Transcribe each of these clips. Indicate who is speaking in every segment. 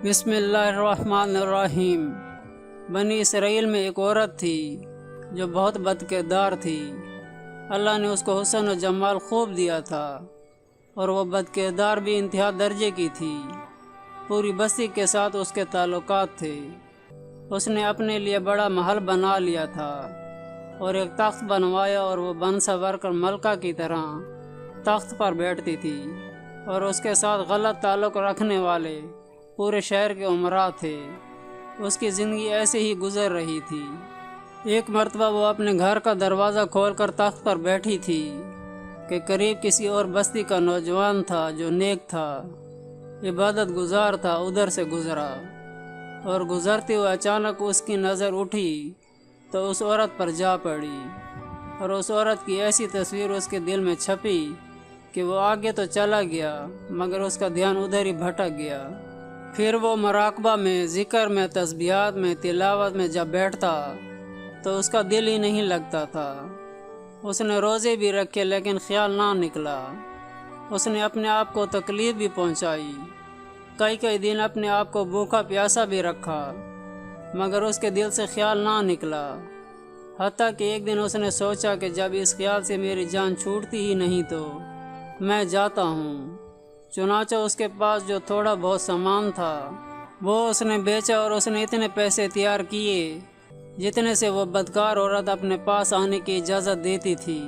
Speaker 1: بسم اللہ الرحمن الرحیم۔ بنی اسرائیل میں ایک عورت تھی جو بہت بد کردار تھی۔ اللہ نے اس کو حسن و جمال خوب دیا تھا اور وہ بد کردار بھی انتہا درجے کی تھی۔ پوری بستی کے ساتھ اس کے تعلقات تھے۔ اس نے اپنے لیے بڑا محل بنا لیا تھا اور ایک تخت بنوایا اور وہ بن سنور کر ملکہ کی طرح تخت پر بیٹھتی تھی، اور اس کے ساتھ غلط تعلق رکھنے والے پورے شہر کے امراء تھے۔ اس کی زندگی ایسے ہی گزر رہی تھی۔ ایک مرتبہ وہ اپنے گھر کا دروازہ کھول کر تخت پر بیٹھی تھی کہ قریب کسی اور بستی کا نوجوان تھا جو نیک تھا، عبادت گزار تھا، ادھر سے گزرا، اور گزرتے ہوئے اچانک اس کی نظر اٹھی تو اس عورت پر جا پڑی، اور اس عورت کی ایسی تصویر اس کے دل میں چھپی کہ وہ آگے تو چلا گیا مگر اس کا دھیان ادھر ہی بھٹک گیا۔ پھر وہ مراقبہ میں، ذکر میں، تسبیحات میں، تلاوت میں جب بیٹھتا تو اس کا دل ہی نہیں لگتا تھا۔ اس نے روزے بھی رکھے لیکن خیال نہ نکلا۔ اس نے اپنے آپ کو تکلیف بھی پہنچائی، کئی دن اپنے آپ کو بھوکا پیاسا بھی رکھا مگر اس کے دل سے خیال نہ نکلا۔ حتیٰ کہ ایک دن اس نے سوچا کہ جب اس خیال سے میری جان چھوٹتی ہی نہیں تو میں جاتا ہوں۔ چنانچہ اس کے پاس جو تھوڑا بہت سامان تھا وہ اس نے بیچا، اور اس نے اتنے پیسے تیار کیے جتنے سے وہ بدکار عورت اپنے پاس آنے کی اجازت دیتی تھی۔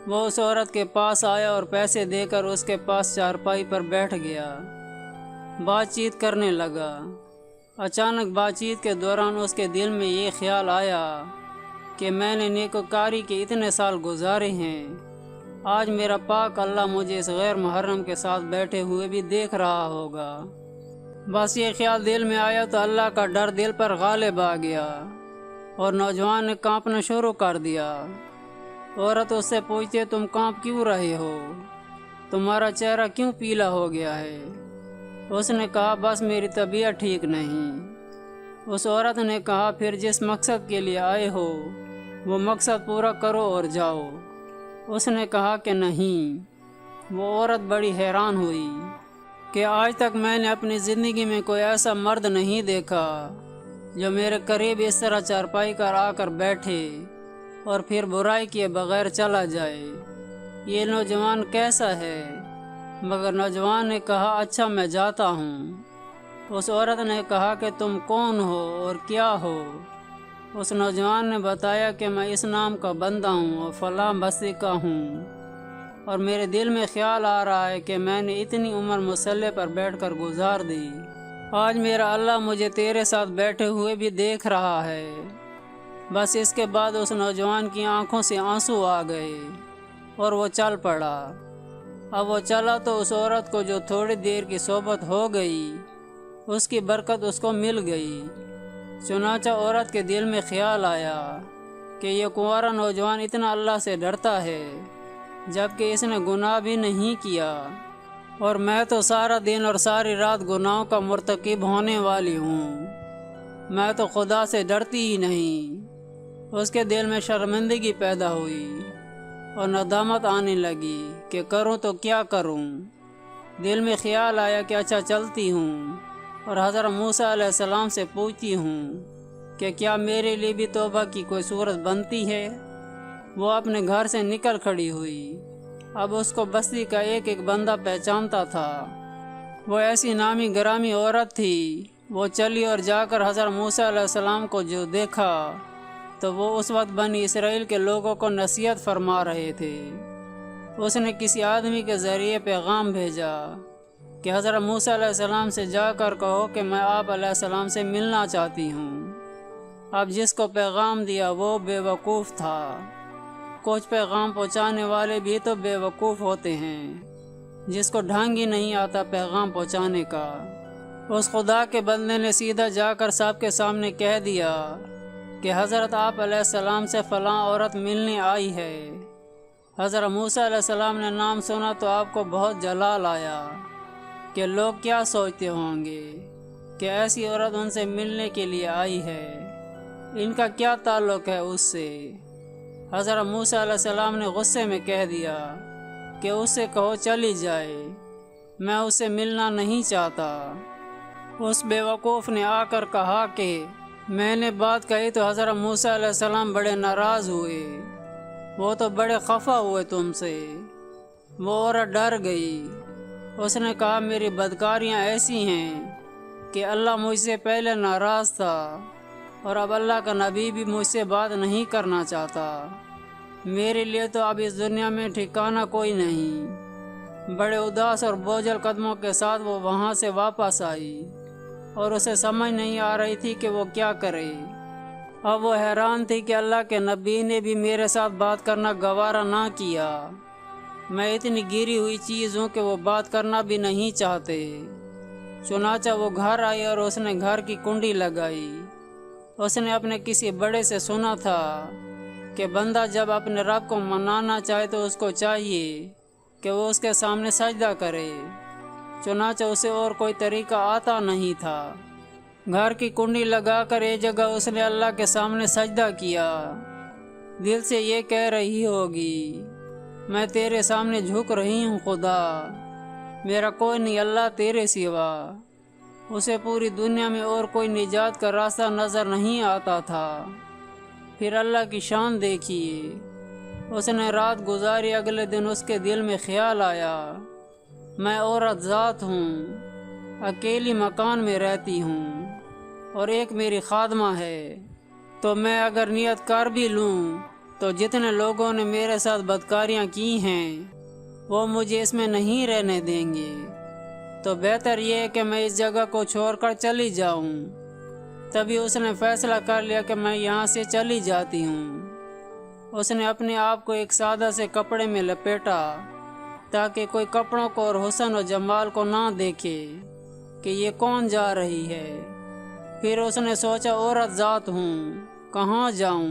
Speaker 1: وہ اس عورت کے پاس آیا اور پیسے دے کر اس کے پاس چارپائی پر بیٹھ گیا، بات چیت کرنے لگا۔ اچانک بات چیت کے دوران اس کے دل میں یہ خیال آیا کہ میں نے نیکوکاری کے اتنے سال گزارے ہیں، آج میرا پاک اللہ مجھے اس غیر محرم کے ساتھ بیٹھے ہوئے بھی دیکھ رہا ہوگا۔ بس یہ خیال دل میں آیا تو اللہ کا ڈر دل پر غالب آ گیا اور نوجوان نے کانپنا شروع کر دیا۔ عورت اس سے پوچھتے، تم کانپ کیوں رہے ہو؟ تمہارا چہرہ کیوں پیلا ہو گیا ہے؟ اس نے کہا، بس میری طبیعت ٹھیک نہیں۔ اس عورت نے کہا، پھر جس مقصد کے لیے آئے ہو وہ مقصد پورا کرو اور جاؤ۔ اس نے کہا کہ نہیں۔ وہ عورت بڑی حیران ہوئی کہ آج تک میں نے اپنی زندگی میں کوئی ایسا مرد نہیں دیکھا جو میرے قریب اس طرح چارپائی کر آ کر بیٹھے اور پھر برائی کیے بغیر چلا جائے۔ یہ نوجوان کیسا ہے؟ مگر نوجوان نے کہا، اچھا میں جاتا ہوں۔ اس عورت نے کہا کہ تم کون ہو اور کیا ہو؟ اس نوجوان نے بتایا کہ میں اس نام کا بندہ ہوں اور فلاں بستی کا ہوں، اور میرے دل میں خیال آ رہا ہے کہ میں نے اتنی عمر مسلح پر بیٹھ کر گزار دی، آج میرا اللہ مجھے تیرے ساتھ بیٹھے ہوئے بھی دیکھ رہا ہے۔ بس اس کے بعد اس نوجوان کی آنکھوں سے آنسو آ گئے اور وہ چل پڑا۔ اب وہ چلا تو اس عورت کو جو تھوڑی دیر کی صحبت ہو گئی اس کی برکت اس کو مل گئی۔ چنانچہ عورت کے دل میں خیال آیا کہ یہ کنوارا نوجوان اتنا اللہ سے ڈرتا ہے جبکہ اس نے گناہ بھی نہیں کیا، اور میں تو سارا دن اور ساری رات گناہوں کا مرتکب ہونے والی ہوں، میں تو خدا سے ڈرتی ہی نہیں۔ اس کے دل میں شرمندگی پیدا ہوئی اور ندامت آنے لگی کہ کروں تو کیا کروں۔ دل میں خیال آیا کہ اچھا چلتی ہوں اور حضرت موسیٰ علیہ السلام سے پوچھتی ہوں کہ کیا میرے لیے بھی توبہ کی کوئی صورت بنتی ہے۔ وہ اپنے گھر سے نکل کھڑی ہوئی۔ اب اس کو بستی کا ایک بندہ پہچانتا تھا۔ وہ ایسی نامی گرامی عورت تھی۔ وہ چلی اور جا کر حضرت موسیٰ علیہ السلام کو جو دیکھا تو وہ اس وقت بنی اسرائیل کے لوگوں کو نصیحت فرما رہے تھے۔ اس نے کسی آدمی کے ذریعے پیغام بھیجا کہ حضرت موسیٰ علیہ السلام سے جا کر کہو کہ میں آپ علیہ السلام سے ملنا چاہتی ہوں۔ اب جس کو پیغام دیا وہ بے وقوف تھا۔ کچھ پیغام پہنچانے والے بھی تو بے وقوف ہوتے ہیں، جس کو ڈھنگ ہی نہیں آتا پیغام پہنچانے کا۔ اس خدا کے بندے نے سیدھا جا کر سب کے سامنے کہہ دیا کہ حضرت آپ علیہ السلام سے فلاں عورت ملنے آئی ہے۔ حضرت موسیٰ علیہ السلام نے نام سنا تو آپ کو بہت جلال آیا کہ لوگ کیا سوچتے ہوں گے کہ ایسی عورت ان سے ملنے کے لیے آئی ہے، ان کا کیا تعلق ہے اس سے۔ حضرت موسیٰ علیہ السلام نے غصے میں کہہ دیا کہ اس سے کہو چلی جائے، میں اس سے ملنا نہیں چاہتا۔ اس بیوقوف نے آ کر کہا کہ میں نے بات کہی تو حضرت موسیٰ علیہ السلام بڑے ناراض ہوئے، وہ تو بڑے خفا ہوئے تم سے۔ وہ عورت ڈر گئی۔ اس نے کہا میری بدکاریاں ایسی ہیں کہ اللہ مجھ سے پہلے ناراض تھا اور اب اللہ کا نبی بھی مجھ سے بات نہیں کرنا چاہتا۔ میرے لیے تو اب اس دنیا میں ٹھکانہ کوئی نہیں۔ بڑے اداس اور بوجھل قدموں کے ساتھ وہ وہاں سے واپس آئی اور اسے سمجھ نہیں آ رہی تھی کہ وہ کیا کرے۔ اب وہ حیران تھی کہ اللہ کے نبی نے بھی میرے ساتھ بات کرنا گوارا نہ کیا۔ میں اتنی گری ہوئی چیز ہوں کہ وہ بات کرنا بھی نہیں چاہتے۔ چنانچہ وہ گھر آئی اور اس نے گھر کی کنڈی لگائی۔ اس نے اپنے کسی بڑے سے سنا تھا کہ بندہ جب اپنے رب کو منانا چاہے تو اس کو چاہیے کہ وہ اس کے سامنے سجدہ کرے۔ چنانچہ اسے اور کوئی طریقہ آتا نہیں تھا۔ گھر کی کنڈی لگا کر ایک جگہ اس نے اللہ کے سامنے سجدہ کیا۔ دل سے یہ کہہ رہی ہوگی میں تیرے سامنے جھک رہی ہوں خدا، میرا کوئی نہیں اللہ تیرے سوا۔ اسے پوری دنیا میں اور کوئی نجات کا راستہ نظر نہیں آتا تھا۔ پھر اللہ کی شان دیکھیے، اس نے رات گزاری۔ اگلے دن اس کے دل میں خیال آیا میں عورت ذات ہوں، اکیلی مکان میں رہتی ہوں اور ایک میری خادمہ ہے، تو میں اگر نیت کر بھی لوں تو جتنے لوگوں نے میرے ساتھ بدکاریاں کی ہیں وہ مجھے اس میں نہیں رہنے دیں گے، تو بہتر یہ ہے کہ میں اس جگہ کو چھوڑ کر چلی جاؤں۔ تبھی اس نے فیصلہ کر لیا کہ میں یہاں سے چلی جاتی ہوں۔ اس نے اپنے آپ کو ایک سادہ سے کپڑے میں لپیٹا تاکہ کوئی کپڑوں کو اور حسن و جمال کو نہ دیکھے کہ یہ کون جا رہی ہے۔ پھر اس نے سوچا عورت ذات ہوں، کہاں جاؤں؟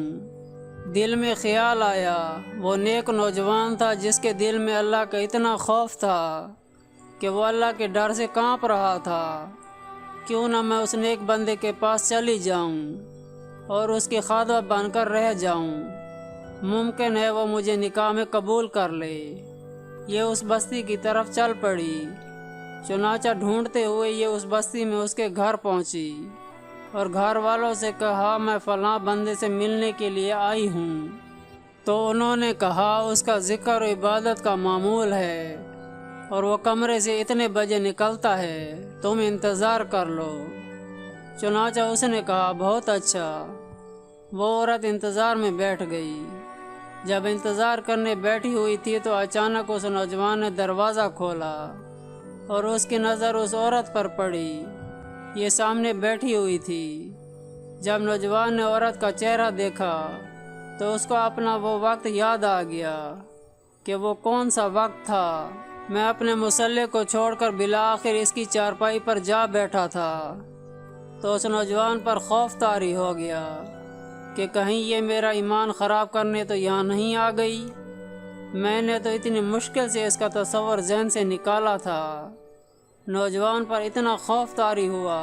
Speaker 1: دل میں خیال آیا وہ نیک نوجوان تھا جس کے دل میں اللہ کا اتنا خوف تھا کہ وہ اللہ کے ڈر سے کانپ رہا تھا۔ کیوں نہ میں اس نیک بندے کے پاس چلی جاؤں اور اس کی خادمہ بن کر رہ جاؤں، ممکن ہے وہ مجھے نکاح میں قبول کر لے۔ یہ اس بستی کی طرف چل پڑی۔ چنانچہ ڈھونڈتے ہوئے یہ اس بستی میں اس کے گھر پہنچی اور گھر والوں سے کہا میں فلاں بندے سے ملنے کے لیے آئی ہوں۔ تو انہوں نے کہا اس کا ذکر و عبادت کا معمول ہے اور وہ کمرے سے اتنے بجے نکلتا ہے، تم انتظار کر لو۔ چنانچہ اس نے کہا بہت اچھا۔ وہ عورت انتظار میں بیٹھ گئی۔ جب انتظار کرنے بیٹھی ہوئی تھی تو اچانک اس نوجوان نے دروازہ کھولا اور اس کی نظر اس عورت پر پڑی۔ یہ سامنے بیٹھی ہوئی تھی۔ جب نوجوان نے عورت کا چہرہ دیکھا تو اس کو اپنا وہ وقت یاد آ گیا کہ وہ کون سا وقت تھا۔ میں اپنے مسلح کو چھوڑ کر بالآخر اس کی چارپائی پر جا بیٹھا تھا، تو اس نوجوان پر خوف طاری ہو گیا کہ کہیں یہ میرا ایمان خراب کرنے تو یہاں نہیں آ گئی۔ میں نے تو اتنی مشکل سے اس کا تصور ذہن سے نکالا تھا۔ نوجوان پر اتنا خوف طاری ہوا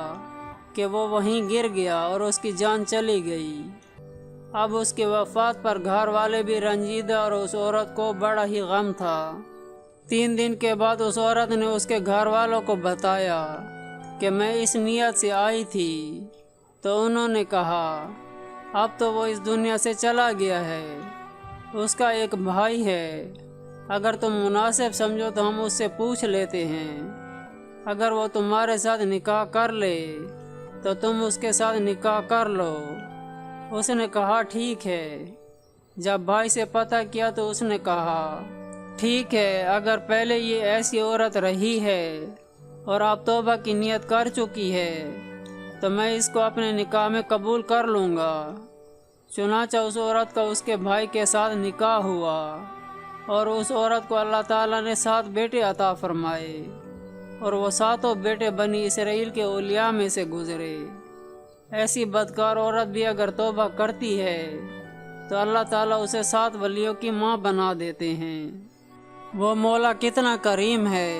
Speaker 1: کہ وہ وہیں گر گیا اور اس کی جان چلی گئی۔ اب اس کی وفات پر گھر والے بھی رنجیدہ اور اس عورت کو بڑا ہی غم تھا۔ 3 دن کے بعد اس عورت نے اس کے گھر والوں کو بتایا کہ میں اس نیت سے آئی تھی، تو انہوں نے کہا اب تو وہ اس دنیا سے چلا گیا ہے، اس کا ایک بھائی ہے، اگر تم مناسب سمجھو تو ہم اس سے پوچھ لیتے ہیں، اگر وہ تمہارے ساتھ نکاح کر لے تو تم اس کے ساتھ نکاح کر لو۔ اس نے کہا ٹھیک ہے۔ جب بھائی سے پتہ کیا تو اس نے کہا ٹھیک ہے، اگر پہلے یہ ایسی عورت رہی ہے اور آپ توبہ کی نیت کر چکی ہے تو میں اس کو اپنے نکاح میں قبول کر لوں گا۔ چنانچہ اس عورت کا اس کے بھائی کے ساتھ نکاح ہوا اور اس عورت کو اللہ تعالیٰ نے 7 بیٹے عطا فرمائے اور وہ 7 بیٹے بنی اسرائیل کے اولیاء میں سے گزرے۔ ایسی بدکار عورت بھی اگر توبہ کرتی ہے تو اللہ تعالیٰ اسے 7 ولیوں کی ماں بنا دیتے ہیں۔ وہ مولا کتنا کریم ہے،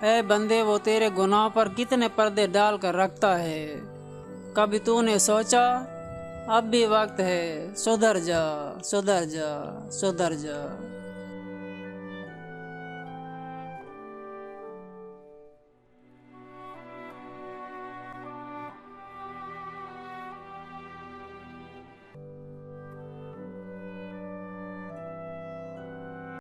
Speaker 1: اے بندے وہ تیرے گناہ پر کتنے پردے ڈال کر رکھتا ہے۔ کبھی تو نے سوچا اب بھی وقت ہے، سدھر جا سدھر جا سدھر جا۔